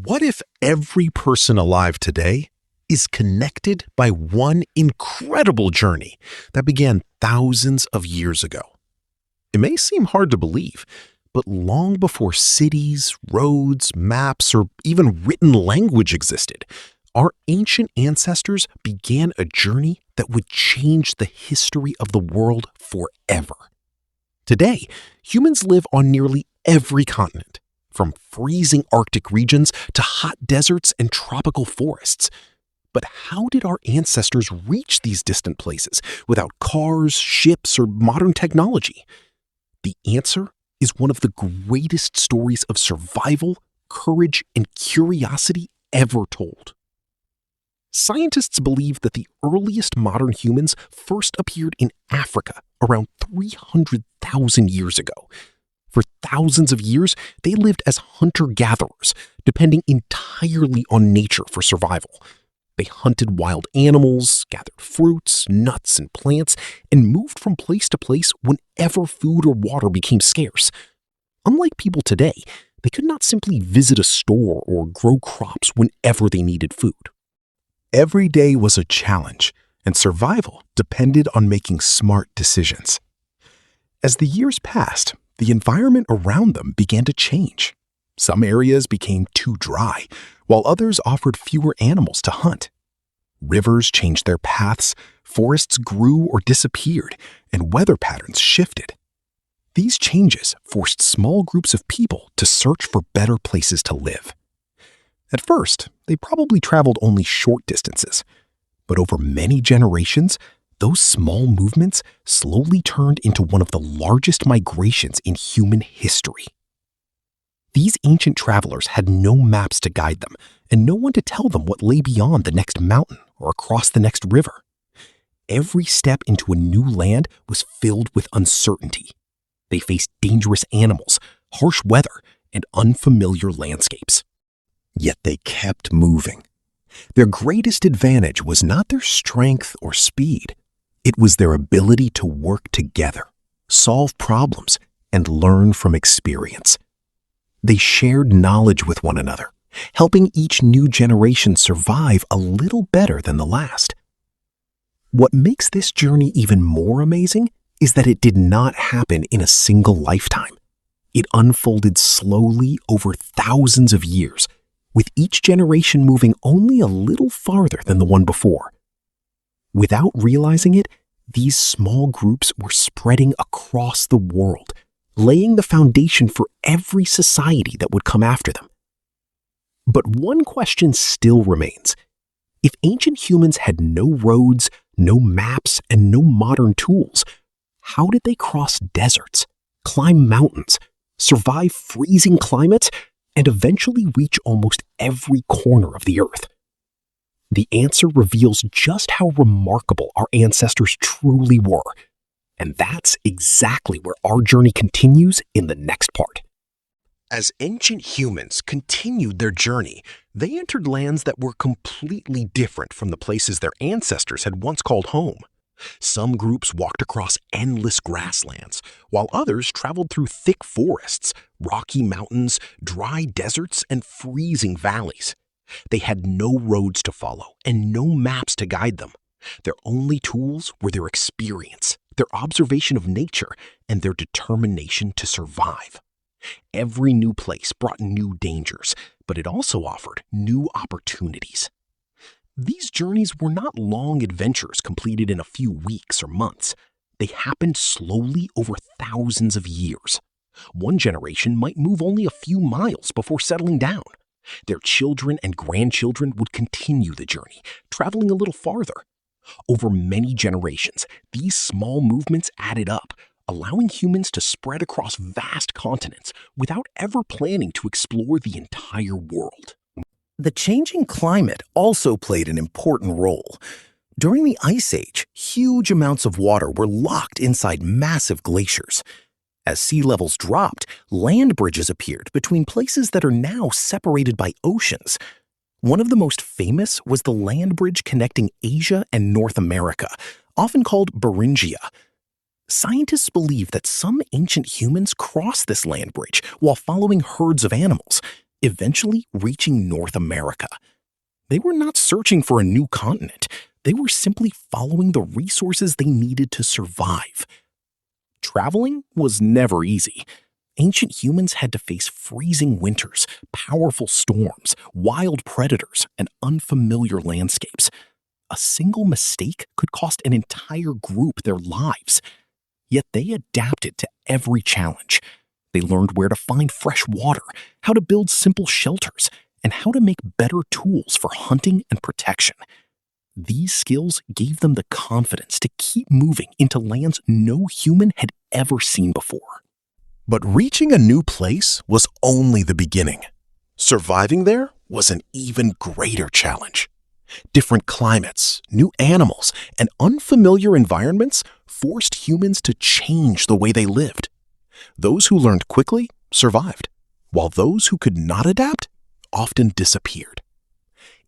What if every person alive today is connected by one incredible journey that began thousands of years ago? It may seem hard to believe, but long before cities, roads, maps, or even written language existed, our ancient ancestors began a journey that would change the history of the world forever. Today, humans live on nearly every continent, from freezing Arctic regions to hot deserts and tropical forests. But how did our ancestors reach these distant places without cars, ships, or modern technology? The answer is one of the greatest stories of survival, courage, and curiosity ever told. Scientists believe that the earliest modern humans first appeared in Africa around 300,000 years ago. For thousands of years, they lived as hunter-gatherers, depending entirely on nature for survival. They hunted wild animals, gathered fruits, nuts, and plants, and moved from place to place whenever food or water became scarce. Unlike people today, they could not simply visit a store or grow crops whenever they needed food. Every day was a challenge, and survival depended on making smart decisions. As the years passed, the environment around them began to change. Some areas became too dry, while others offered fewer animals to hunt. Rivers changed their paths, forests grew or disappeared, and weather patterns shifted. These changes forced small groups of people to search for better places to live. At first, they probably traveled only short distances, but over many generations, those small movements slowly turned into one of the largest migrations in human history. These ancient travelers had no maps to guide them and no one to tell them what lay beyond the next mountain or across the next river. Every step into a new land was filled with uncertainty. They faced dangerous animals, harsh weather, and unfamiliar landscapes. Yet they kept moving. Their greatest advantage was not their strength or speed. It was their ability to work together, solve problems, and learn from experience. They shared knowledge with one another, helping each new generation survive a little better than the last. What makes this journey even more amazing is that it did not happen in a single lifetime. It unfolded slowly over thousands of years, with each generation moving only a little farther than the one before. Without realizing it, these small groups were spreading across the world, laying the foundation for every society that would come after them. But one question still remains. If ancient humans had no roads, no maps, and no modern tools, how did they cross deserts, climb mountains, survive freezing climates, and eventually reach almost every corner of the earth? The answer reveals just how remarkable our ancestors truly were. And that's exactly where our journey continues in the next part. As ancient humans continued their journey, they entered lands that were completely different from the places their ancestors had once called home. Some groups walked across endless grasslands, while others traveled through thick forests, rocky mountains, dry deserts, and freezing valleys. They had no roads to follow and no maps to guide them. Their only tools were their experience, their observation of nature, and their determination to survive. Every new place brought new dangers, but it also offered new opportunities. These journeys were not long adventures completed in a few weeks or months. They happened slowly over thousands of years. One generation might move only a few miles before settling down. Their children and grandchildren would continue the journey, traveling a little farther. Over many generations, these small movements added up, allowing humans to spread across vast continents without ever planning to explore the entire world. The changing climate also played an important role. During the Ice Age, huge amounts of water were locked inside massive glaciers. As sea levels dropped, land bridges appeared between places that are now separated by oceans. One of the most famous was the land bridge connecting Asia and North America, often called Beringia. Scientists believe that some ancient humans crossed this land bridge while following herds of animals. eventually reaching North America. They were not searching for a new continent. They were simply following the resources they needed to survive. Traveling was never easy. Ancient humans had to face freezing winters, powerful storms, wild predators, and unfamiliar landscapes. A single mistake could cost an entire group their lives. Yet they adapted to every challenge. They learned where to find fresh water, how to build simple shelters, and how to make better tools for hunting and protection. These skills gave them the confidence to keep moving into lands no human had ever seen before. But reaching a new place was only the beginning. Surviving there was an even greater challenge. Different climates, new animals, and unfamiliar environments forced humans to change the way they lived. Those who learned quickly survived, while those who could not adapt often disappeared.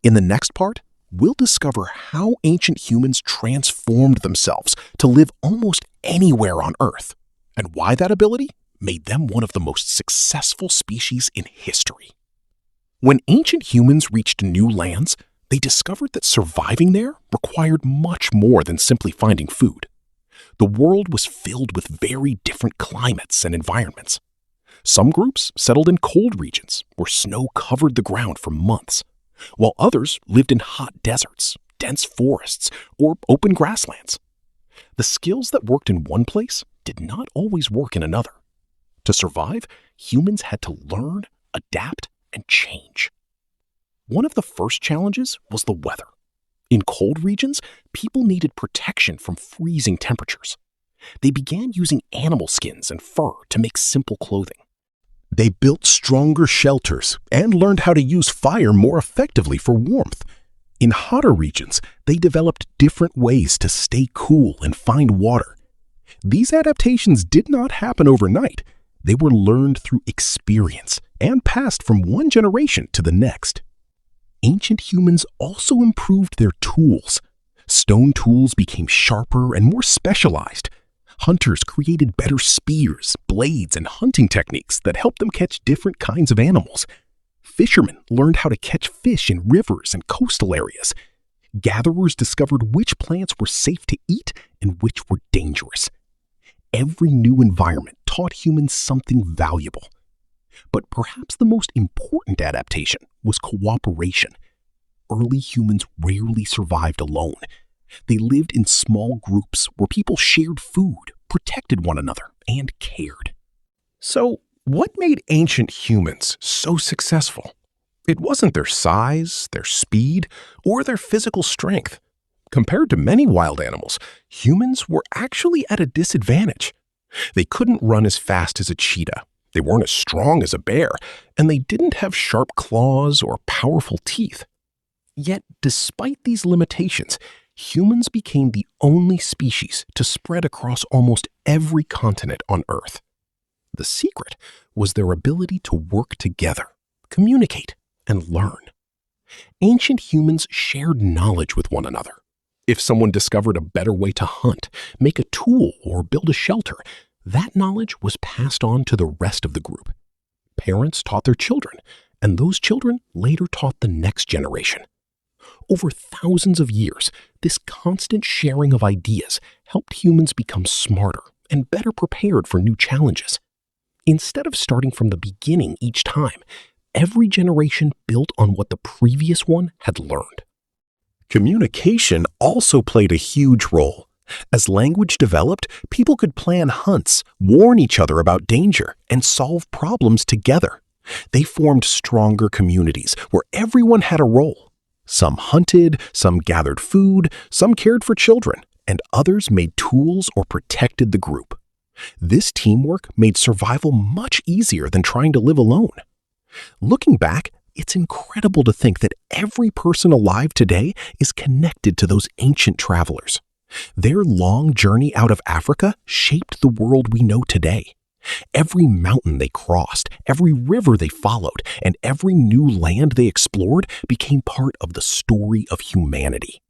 In the next part, we'll discover how ancient humans transformed themselves to live almost anywhere on Earth, and why that ability made them one of the most successful species in history. When ancient humans reached new lands, they discovered that surviving there required much more than simply finding food. The world was filled with very different climates and environments. Some groups settled in cold regions where snow covered the ground for months, while others lived in hot deserts, dense forests, or open grasslands. The skills that worked in one place did not always work in another. To survive, humans had to learn, adapt, and change. One of the first challenges was the weather. In cold regions, people needed protection from freezing temperatures. They began using animal skins and fur to make simple clothing. They built stronger shelters and learned how to use fire more effectively for warmth. In hotter regions, they developed different ways to stay cool and find water. These adaptations did not happen overnight. They were learned through experience and passed from one generation to the next. Ancient humans also improved their tools. Stone tools became sharper and more specialized. Hunters created better spears, blades, and hunting techniques that helped them catch different kinds of animals. Fishermen learned how to catch fish in rivers and coastal areas. Gatherers discovered which plants were safe to eat and which were dangerous. Every new environment taught humans something valuable. But perhaps the most important adaptation was cooperation. Early humans rarely survived alone. They lived in small groups where people shared food, protected one another, and cared. So, what made ancient humans so successful? It wasn't their size, their speed, or their physical strength. Compared to many wild animals, humans were actually at a disadvantage. They couldn't run as fast as a cheetah. They weren't as strong as a bear, and they didn't have sharp claws or powerful teeth. Yet, despite these limitations, humans became the only species to spread across almost every continent on Earth. The secret was their ability to work together, communicate, and learn. Ancient humans shared knowledge with one another. If someone discovered a better way to hunt, make a tool, or build a shelter, that knowledge was passed on to the rest of the group. Parents taught their children, and those children later taught the next generation. Over thousands of years, this constant sharing of ideas helped humans become smarter and better prepared for new challenges. Instead of starting from the beginning each time, every generation built on what the previous one had learned. Communication also played a huge role. As language developed, people could plan hunts, warn each other about danger, and solve problems together. They formed stronger communities where everyone had a role. Some hunted, some gathered food, some cared for children, and others made tools or protected the group. This teamwork made survival much easier than trying to live alone. Looking back, it's incredible to think that every person alive today is connected to those ancient travelers. Their long journey out of Africa shaped the world we know today. Every mountain they crossed, every river they followed, and every new land they explored became part of the story of humanity.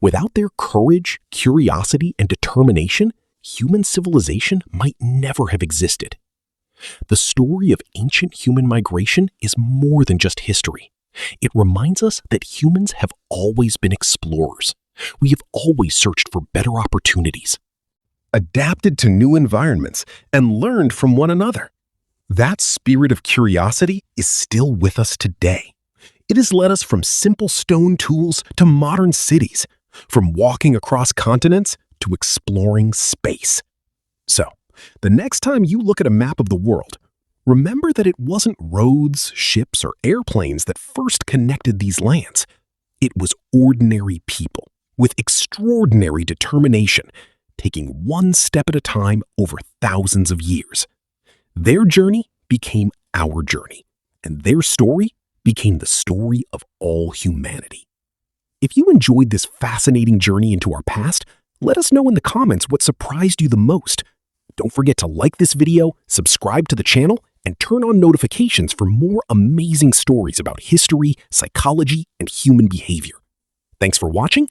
Without their courage, curiosity, and determination, human civilization might never have existed. The story of ancient human migration is more than just history. It reminds us that humans have always been explorers. We have always searched for better opportunities. Adapted to new environments, and learned from one another. That spirit of curiosity is still with us today. It has led us from simple stone tools to modern cities, from walking across continents to exploring space. So, the next time you look at a map of the world, remember that it wasn't roads, ships, or airplanes that first connected these lands. It was ordinary people with extraordinary determination, taking one step at a time over thousands of years. Their journey became our journey, and their story became the story of all humanity. If you enjoyed this fascinating journey into our past, let us know in the comments what surprised you the most. Don't forget to like this video, subscribe to the channel, and turn on notifications for more amazing stories about history, psychology, and human behavior. Thanks for watching,